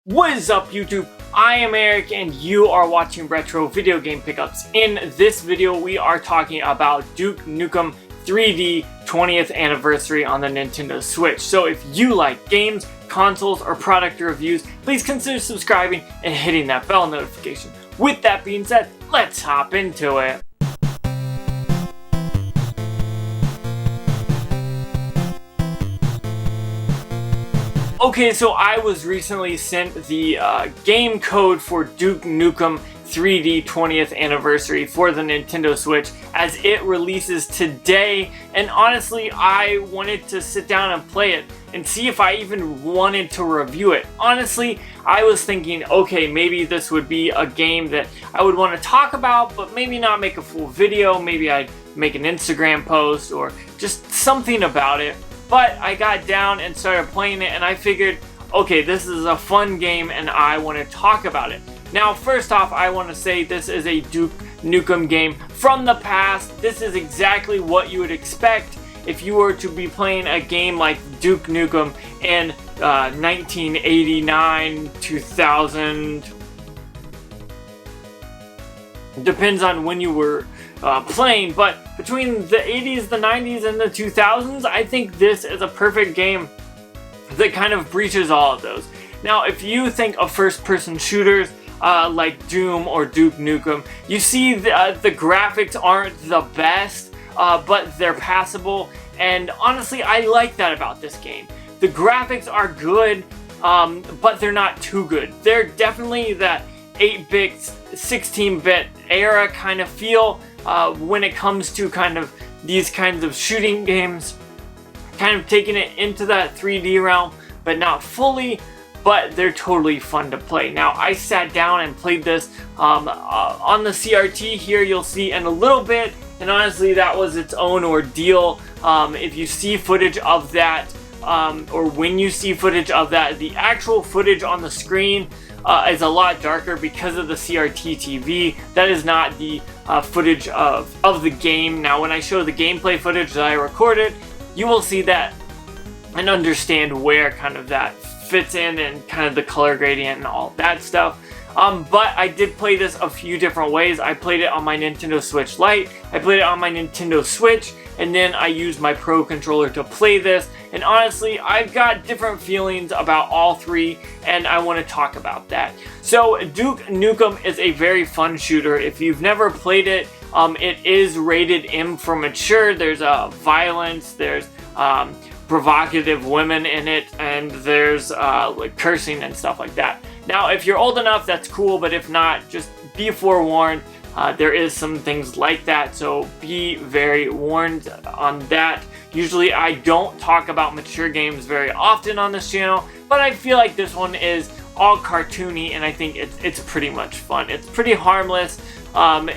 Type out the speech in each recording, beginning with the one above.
What is up, YouTube? I am Eric and you are watching Retro Video Game Pickups. In this video we are talking about Duke Nukem 3D 20th anniversary on the Nintendo Switch. So if you like games, consoles, or product reviews, please consider subscribing and hitting that bell notification. With that being said, let's hop into it. Okay, so I was recently sent the game code for Duke Nukem 3D 20th anniversary for the Nintendo Switch as it releases today, and honestly I wanted to sit down and play it and see if I even wanted to review it. Honestly, I was thinking, okay, maybe this would be a game that I would want to talk about, but maybe not make a full video. Maybe I'd make an Instagram post or just something about it. But I got down and started playing it and I figured, okay, this is a fun game and I want to talk about it. Now, first off, I want to say this is a Duke Nukem game from the past. This is exactly what you would expect if you were to be playing a game like Duke Nukem in 1989, 2000. Depends on when you were playing, but between the 80s, the 90s, and the 2000s, I think this is a perfect game that kind of breaches all of those. Now, if you think of first-person shooters like Doom or Duke Nukem, you see the graphics aren't the best, but they're passable, and honestly, I like that about this game. The graphics are good, but they're not too good. They're definitely that 8-bit, 16-bit era kind of feel when it comes to kind of these kinds of shooting games, kind of taking it into that 3D realm, but not fully, but they're totally fun to play. Now, I sat down and played this on the CRT here, you'll see in a little bit, and honestly, that was its own ordeal. If you see footage of that, or when you see footage of that, the actual footage on the screen is a lot darker because of the CRT TV. That is not the footage of the game. Now, when I show the gameplay footage that I recorded, you will see that and understand where kind of that fits in and kind of the color gradient and all that stuff. But I did play this a few different ways. I played it on my Nintendo Switch Lite, I played it on my Nintendo Switch, and then I used my Pro Controller to play this. And honestly, I've got different feelings about all three, and I want to talk about that. So Duke Nukem is a very fun shooter. If you've never played it, it is rated M for mature. There's violence, there's provocative women in it, and there's like cursing and stuff like that. Now, if you're old enough, that's cool, but if not, just be forewarned. There is some things like that, so be very warned on that. Usually I don't talk about mature games very often on this channel, but I feel like this one is all cartoony, and I think it's pretty much fun. It's pretty harmless.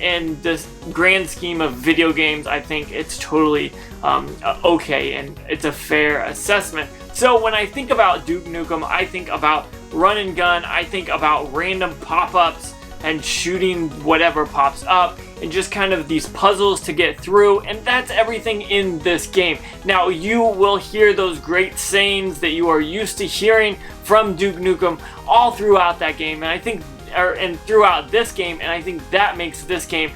In this grand scheme of video games, I think it's totally okay, and it's a fair assessment. So when I think about Duke Nukem, I think about run and gun, I think about random pop-ups and shooting whatever pops up, and just kind of these puzzles to get through, and that's everything in this game. Now, you will hear those great sayings that you are used to hearing from Duke Nukem all throughout that game, and I think and throughout this game, and I think that makes this game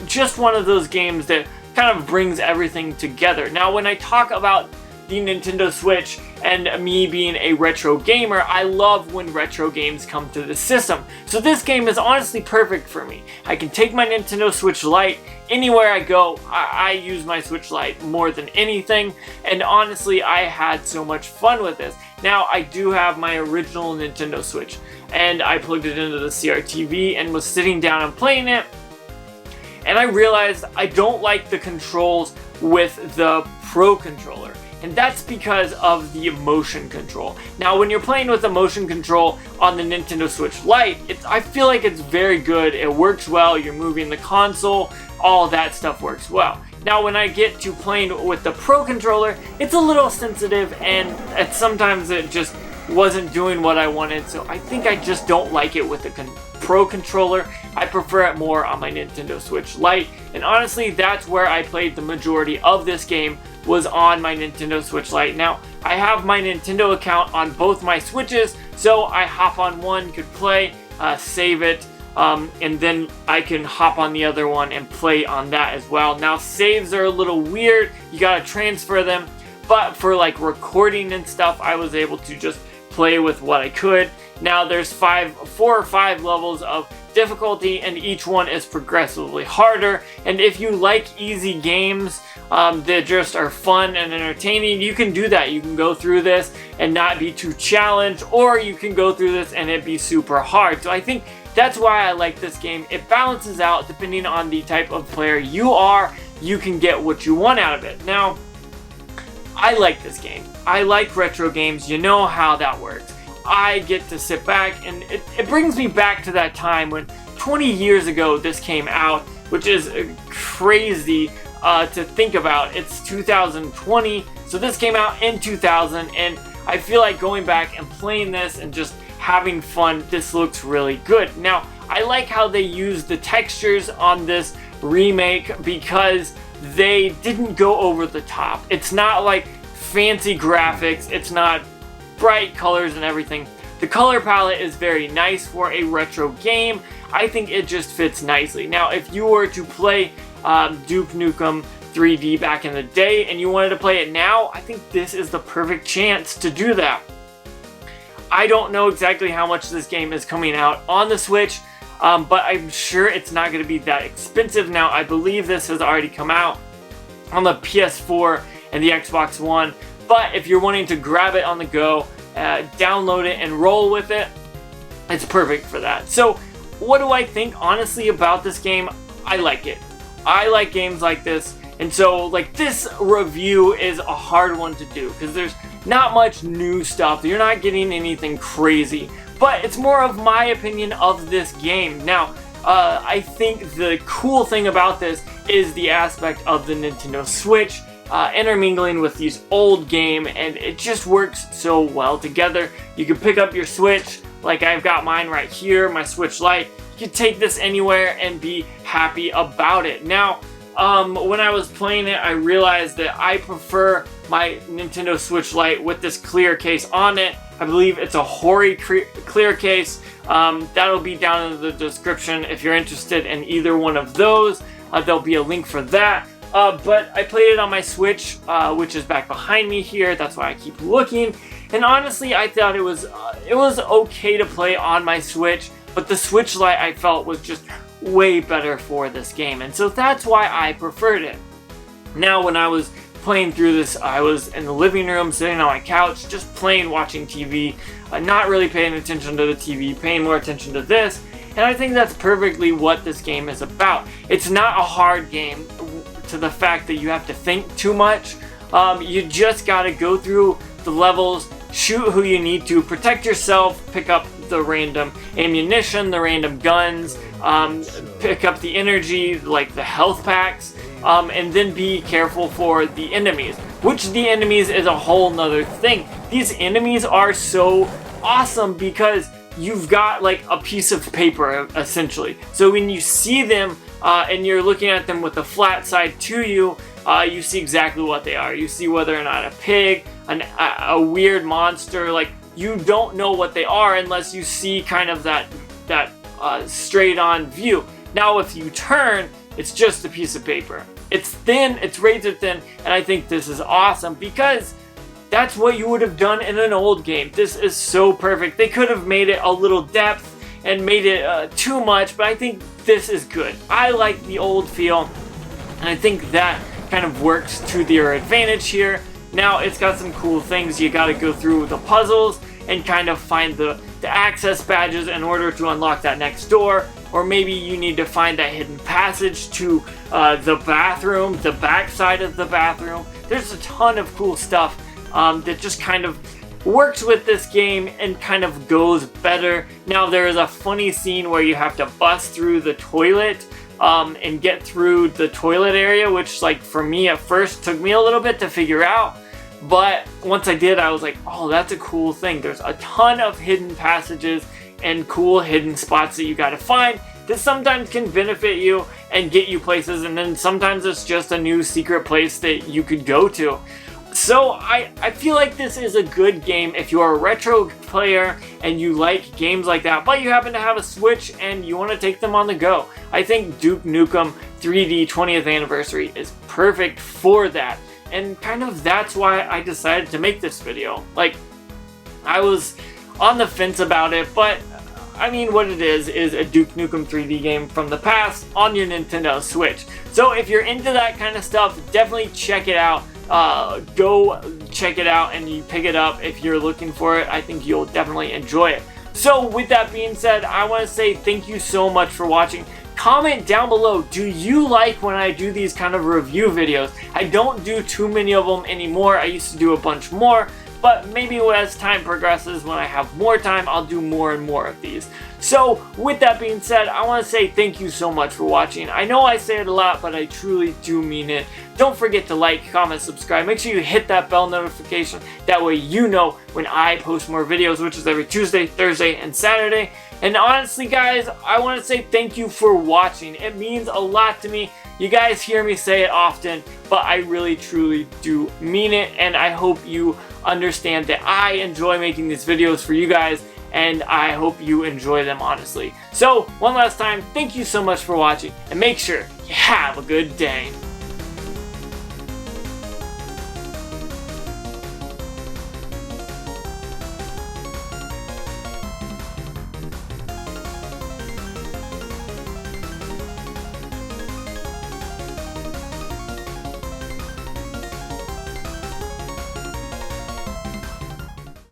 just one of those games that kind of brings everything together. Now, when I talk about the Nintendo Switch and me being a retro gamer, I love when retro games come to the system. So this game is honestly perfect for me. I can take my Nintendo Switch Lite anywhere I go. I use my Switch Lite more than anything, and honestly, I had so much fun with this. Now, I do have my original Nintendo Switch, and I plugged it into the CRTV and was sitting down and playing it, and I realized I don't like the controls with the Pro Controller. And that's because of the motion control. Now, when you're playing with the motion control on the Nintendo Switch Lite, I feel like it's very good. It works well. You're moving the console. All that stuff works well. Now, when I get to playing with the Pro Controller, it's a little sensitive, and sometimes it just wasn't doing what I wanted. So I think I just don't like it with the Pro Controller. I prefer it more on my Nintendo Switch Lite. And honestly, that's where I played the majority of this game, was on my Nintendo Switch Lite. Now, I have my Nintendo account on both my Switches, So I hop on one, could play, save it, and then I can hop on the other one and play on that as well. Now saves are a little weird, you gotta transfer them, but for like recording and stuff, I was able to just play with what I could. Now there's 4 or 5 levels of difficulty, and each one is progressively harder. And if you like easy games that just are fun and entertaining, you can do that. You can go through this and not be too challenged, or you can go through this and it be super hard. So I think that's why I like this game. It balances out depending on the type of player you are. You can get what you want out of it. Now, I like this game. I like retro games. You know how that works. I get to sit back, and it brings me back to that time when 20 years ago this came out, which is crazy to think about. It's 2020, so this came out in 2000, and I feel like going back and playing this and just having fun, this looks really good. Now, I like how they use the textures on this remake because they didn't go over the top. It's not like fancy graphics, it's not bright colors and everything. The color palette is very nice for a retro game. I think it just fits nicely. Now, if you were to play Duke Nukem 3D back in the day and you wanted to play it now, I think this is the perfect chance to do that. I don't know exactly how much this game is coming out on the Switch, but I'm sure it's not going to be that expensive. Now, I believe this has already come out on the PS4 and the Xbox One, but if you're wanting to grab it on the go, download it and roll with it, it's perfect for that. So what do I think honestly about this game? I like it. I like games like this, and so like this review is a hard one to do because there's not much new stuff. You're not getting anything crazy, but it's more of my opinion of this game. Now, I think the cool thing about this is the aspect of the Nintendo Switch intermingling with these old game, and it just works so well together. You can pick up your Switch, like I've got mine right here, my Switch Lite. You can take this anywhere and be happy about it. Now, when I was playing it, I realized that I prefer my Nintendo Switch Lite with this clear case on it. I believe it's a Hori clear case. That'll be down in the description if you're interested in either one of those. There'll be a link for that. But I played it on my Switch, which is back behind me here. That's why I keep looking. And honestly, I thought it was okay to play on my Switch, but the Switch Lite I felt was just way better for this game, and so that's why I preferred it. Now, when I was playing through this, I was in the living room, sitting on my couch, just playing, watching TV, not really paying attention to the TV, paying more attention to this, and I think that's perfectly what this game is about. It's not a hard game to the fact that you have to think too much. You just gotta go through the levels, shoot who you need to, protect yourself, pick up the random ammunition, the random guns, pick up the energy, like the health packs, and then be careful for the enemies, which the enemies is a whole nother thing. These enemies are so awesome because you've got like a piece of paper essentially. So when you see them and you're looking at them with the flat side to you, you see exactly what they are. You see whether or not a pig, a weird monster, like you don't know what they are unless you see kind of that straight on view. Now if you turn, it's just a piece of paper. It's thin, it's razor thin, and I think this is awesome because that's what you would have done in an old game. This is so perfect. They could have made it a little depth and made it too much, but I think this is good. I like the old feel, and I think that kind of works to their advantage here. Now it's got some cool things. You gotta go through the puzzles and kind of find the access badges in order to unlock that next door, or maybe you need to find that hidden passage to the bathroom, the back side of the bathroom. There's a ton of cool stuff that just kind of works with this game and kind of goes better. Now there is a funny scene where you have to bust through the toilet and get through the toilet area, which like for me at first took me a little bit to figure out, but once I did, I was like, oh, that's a cool thing. There's a ton of hidden passages and cool hidden spots that you gotta find that sometimes can benefit you and get you places, and then sometimes it's just a new secret place that you could go to. So I feel like this is a good game if you're a retro player and you like games like that, but you happen to have a Switch and you want to take them on the go. I think Duke Nukem 3D 20th Anniversary is perfect for that. And kind of that's why I decided to make this video. Like, I was on the fence about it, but I mean, what it is a Duke Nukem 3D game from the past on your Nintendo Switch. So if you're into that kind of stuff, definitely check it out. Go check it out and you pick it up if you're looking for it. I think you'll definitely enjoy it. So with that being said, I want to say thank you so much for watching. Comment down below, do you like when I do these kind of review videos? I don't do too many of them anymore. I used to do a bunch more, but maybe as time progresses, when I have more time, I'll do more and more of these. So with that being said, I want to say thank you so much for watching. I know I say it a lot, but I truly do mean it. Don't forget to like, comment, subscribe. Make sure you hit that bell notification. That way you know when I post more videos, which is every Tuesday, Thursday, and Saturday. And honestly, guys, I want to say thank you for watching. It means a lot to me. You guys hear me say it often, but I really, truly do mean it. And I hope you understand that I enjoy making these videos for you guys, and I hope you enjoy them, honestly. So, one last time, thank you so much for watching, and make sure you have a good day.